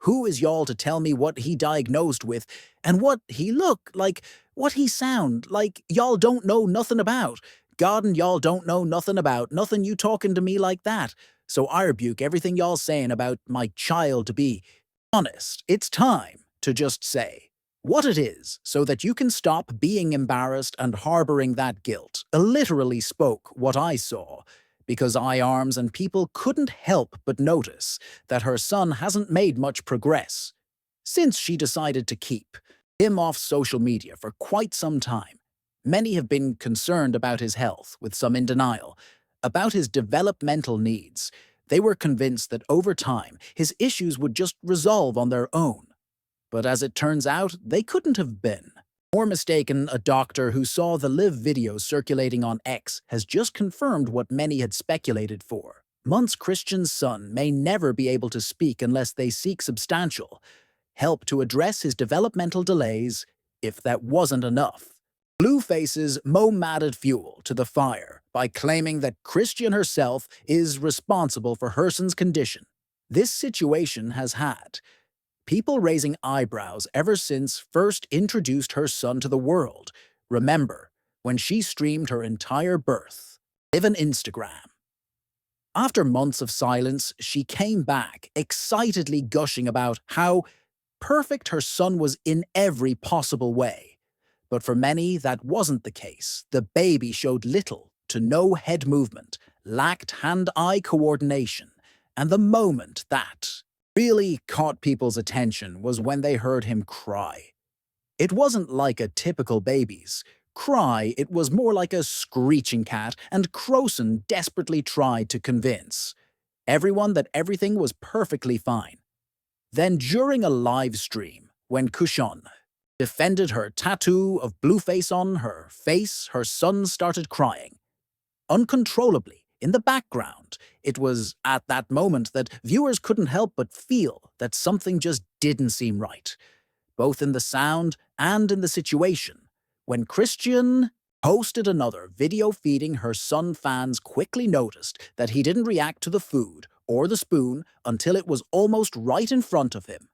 Who is y'all to tell me what he diagnosed with and what he look like, what he sound like y'all don't know nothing about? Garden y'all don't know nothing about, nothing you talking to me like that. So I rebuke everything y'all saying about my child to be honest. It's time to just say what it is so that you can stop being embarrassed and harboring that guilt. I literally spoke what I saw because arms and people couldn't help but notice that her son hasn't made much progress since she decided to keep him off social media for quite some time. Many have been concerned about his health, with some in denial. About his developmental needs, they were convinced that over time his issues would just resolve on their own. But as it turns out, they couldn't have been. More mistaken, a doctor who saw the live videos circulating on X has just confirmed what many had speculated for. Months Christian's son may never be able to speak unless they seek substantial help to address his developmental delays, if that wasn't enough. Blueface's Mo added fuel to the fire by claiming that Christian herself is responsible for her son's condition. This situation has had people raising eyebrows ever since first introduced her son to the world. Remember, when she streamed her entire birth, live on Instagram. After months of silence, she came back, excitedly gushing about how perfect her son was in every possible way. But for many, that wasn't the case. The baby showed little to no head movement, lacked hand-eye coordination, and the moment that really caught people's attention was when they heard him cry. It wasn't like a typical baby's cry, it was more like a screeching cat, and Croson desperately tried to convince everyone that everything was perfectly fine. Then during a live stream, when Chrisean defended her tattoo of Blueface on her face, her son started crying uncontrollably in the background. It was at that moment that viewers couldn't help but feel that something just didn't seem right, both in the sound and in the situation. When Christian posted another video feeding her son, fans quickly noticed that he didn't react to the food or the spoon until it was almost right in front of him.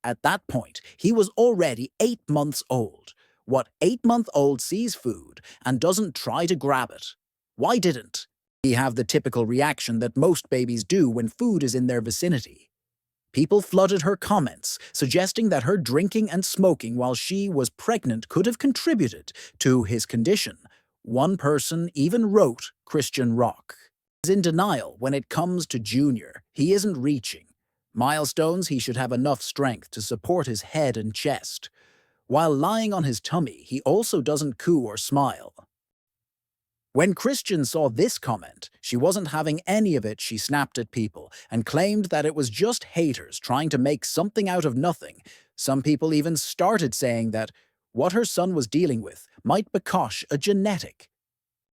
At that point, he was already 8 months old. What 8-month-old sees food and doesn't try to grab it? Why didn't he have the typical reaction that most babies do when food is in their vicinity? People flooded her comments, suggesting that her drinking and smoking while she was pregnant could have contributed to his condition. One person even wrote Chrisean Rock is in denial when it comes to Junior. He isn't reaching milestones. He should have enough strength to support his head and chest. While lying on his tummy, he also doesn't coo or smile. When Christian saw this comment, she wasn't having any of it. She snapped at people and claimed that it was just haters trying to make something out of nothing. Some people even started saying that what her son was dealing with might be a genetic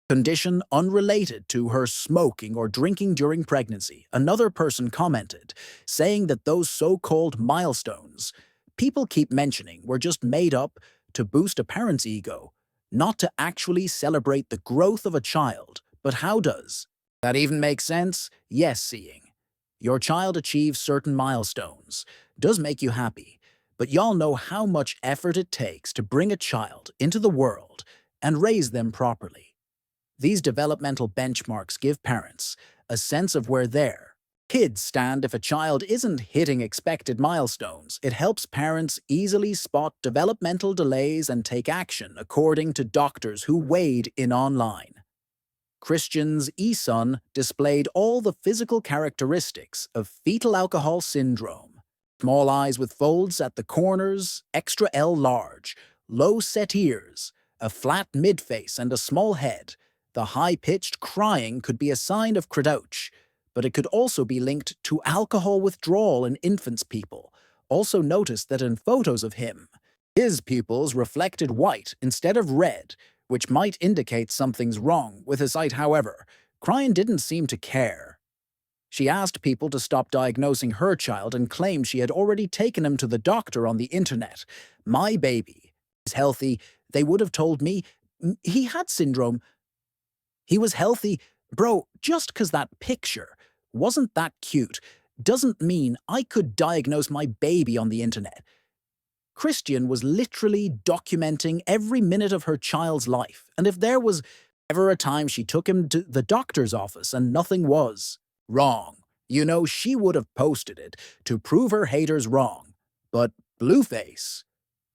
condition unrelated to her smoking or drinking during pregnancy. Another person commented, saying that those so-called milestones people keep mentioning were just made up to boost a parent's ego, not to actually celebrate the growth of a child. But how does that even make sense? Yes, seeing your child achieve certain milestones does make you happy, but y'all know how much effort it takes to bring a child into the world and raise them properly. These developmental benchmarks give parents a sense of where their kids stand. If a child isn't hitting expected milestones, it helps parents easily spot developmental delays and take action, according to doctors who weighed in online. Christian's son displayed all the physical characteristics of fetal alcohol syndrome. Small eyes with folds at the corners, extra L large, low set ears, a flat midface and a small head. The high-pitched crying could be a sign of credouche, but it could also be linked to alcohol withdrawal in infants. People also noticed that in photos of him, his pupils reflected white instead of red, which might indicate something's wrong with his sight. However, Chrisean didn't seem to care. She asked people to stop diagnosing her child and claimed she had already taken him to the doctor on the internet. My baby is healthy. They would have told me he had syndrome. He was healthy. Bro, just 'cause that picture wasn't that cute doesn't mean I could diagnose my baby on the internet. Christian was literally documenting every minute of her child's life, and if there was ever a time she took him to the doctor's office and nothing was wrong, she would have posted it to prove her haters wrong. But Blueface,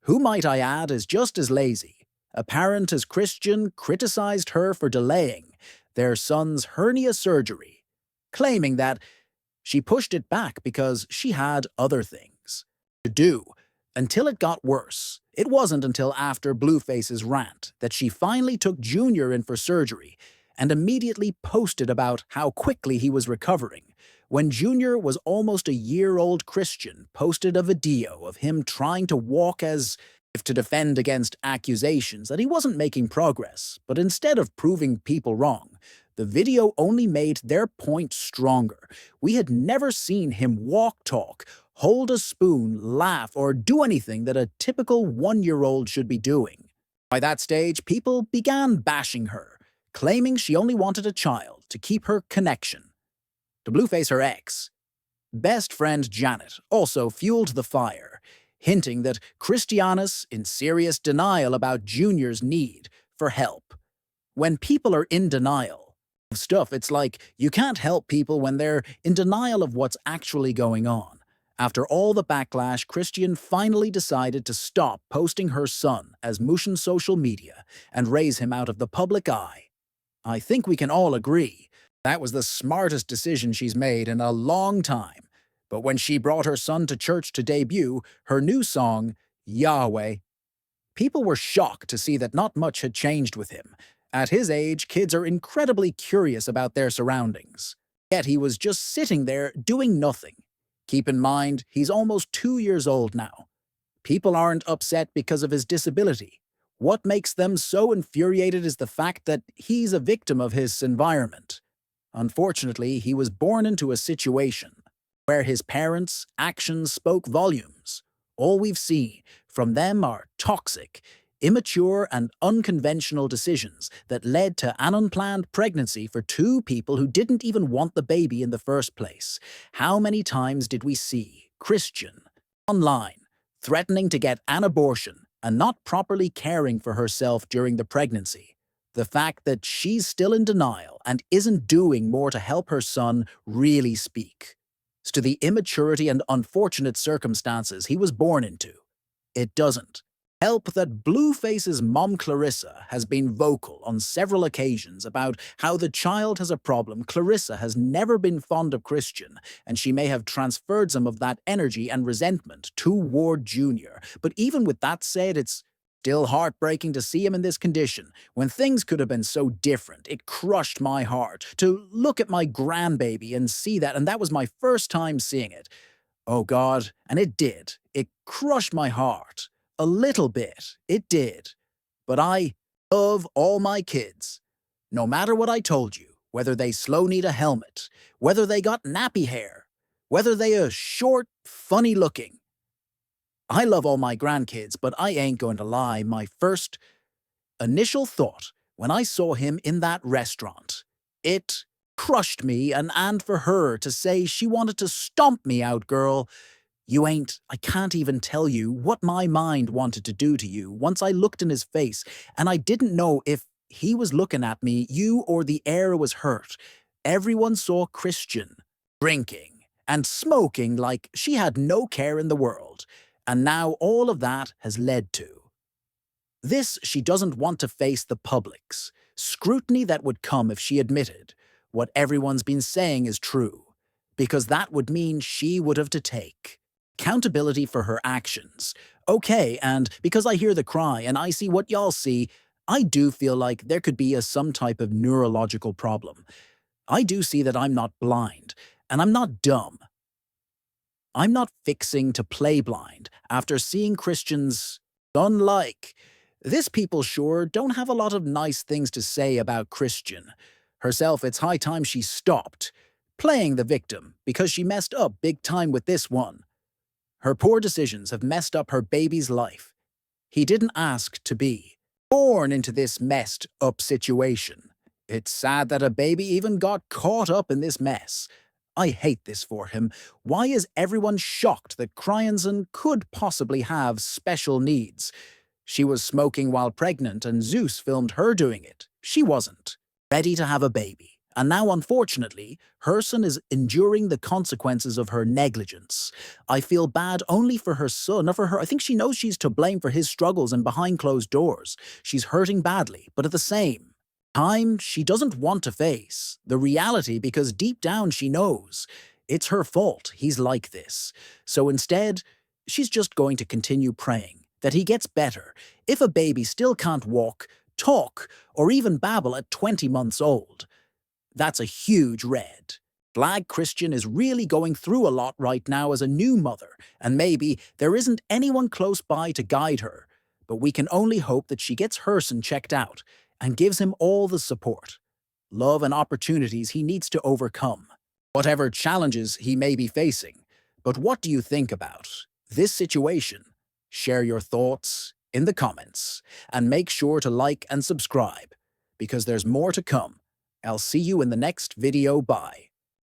who might I add is just as lazy, a parent as Christian criticized her for delaying their son's hernia surgery, claiming that she pushed it back because she had other things to do. Until it got worse. It wasn't until after Blueface's rant that she finally took Junior in for surgery and immediately posted about how quickly he was recovering. When Junior was almost a year-old, Christian posted a video of him trying to walk as if to defend against accusations that he wasn't making progress, but instead of proving people wrong, the video only made their point stronger. We had never seen him walk, talk, hold a spoon, laugh, or do anything that a typical one-year-old should be doing. By that stage, people began bashing her, claiming she only wanted a child to keep her connection. To Blueface, her ex, best friend Janet also fueled the fire, hinting that Christiana's in serious denial about Junior's need for help. When people are in denial of stuff, it's like you can't help people when they're in denial of what's actually going on. After all the backlash, Christian finally decided to stop posting her son as mush on social media and raise him out of the public eye. I think we can all agree that was the smartest decision she's made in a long time. But when she brought her son to church to debut her new song, Yahweh, people were shocked to see that not much had changed with him. At his age, kids are incredibly curious about their surroundings. Yet he was just sitting there doing nothing. Keep in mind, he's almost 2 years old now. People aren't upset because of his disability. What makes them so infuriated is the fact that he's a victim of his environment. Unfortunately, he was born into a situation where his parents' actions spoke volumes. All we've seen from them are toxic, immature, and unconventional decisions that led to an unplanned pregnancy for 2 people who didn't even want the baby in the first place. How many times did we see Christian online threatening to get an abortion and not properly caring for herself during the pregnancy? The fact that she's still in denial and isn't doing more to help her son really speaks to the immaturity and unfortunate circumstances he was born into. It doesn't help that Blueface's mom Clarissa has been vocal on several occasions about how the child has a problem. Clarissa has never been fond of Christian, and she may have transferred some of that energy and resentment toward Junior. But even with that said, it's still heartbreaking to see him in this condition, when things could have been so different. It crushed my heart to look at my grandbaby and see that, and that was my first time seeing it. Oh God, and it did. It crushed my heart. A little bit, it did. But I love all my kids. No matter what I told you, whether they slow need a helmet, whether they got nappy hair, whether they are short, funny looking. I love all my grandkids, but I ain't going to lie, my first initial thought when I saw him in that restaurant, it crushed me, and for her to say she wanted to stomp me out, girl, I can't even tell you what my mind wanted to do to you once I looked in his face, and I didn't know if he was looking at me, you, or the air was hurt. Everyone saw Christian drinking and smoking like she had no care in the world, and now all of that has led to this. She doesn't want to face the public's scrutiny that would come if she admitted what everyone's been saying is true, because that would mean she would have to take accountability for her actions. Okay, and because I hear the cry and I see what y'all see, I do feel like there could be some type of neurological problem. I do see that I'm not blind, and I'm not dumb. I'm not fixing to play blind after seeing Christians unlike. This people sure don't have a lot of nice things to say about Christian. Herself, it's high time she stopped playing the victim because she messed up big time with this one. Her poor decisions have messed up her baby's life. He didn't ask to be born into this messed up situation. It's sad that a baby even got caught up in this mess. I hate this for him. Why is everyone shocked that Cryanson could possibly have special needs? She was smoking while pregnant and Zeus filmed her doing it. She wasn't. Ready to have a baby. And now, unfortunately, Herson is enduring the consequences of her negligence. I feel bad only for her son, not for her. I think she knows she's to blame for his struggles and behind closed doors. She's hurting badly, but at the same time, she doesn't want to face the reality because deep down she knows it's her fault he's like this. So instead, she's just going to continue praying that he gets better. If a baby still can't walk, talk, or even babble at 20 months old, that's a huge red. Flag Christian is really going through a lot right now as a new mother, and maybe there isn't anyone close by to guide her. But we can only hope that she gets Herson checked out and gives him all the support, love, and opportunities he needs to overcome, whatever challenges he may be facing. But what do you think about this situation? Share your thoughts in the comments, and make sure to like and subscribe, because there's more to come. I'll see you in the next video. Bye.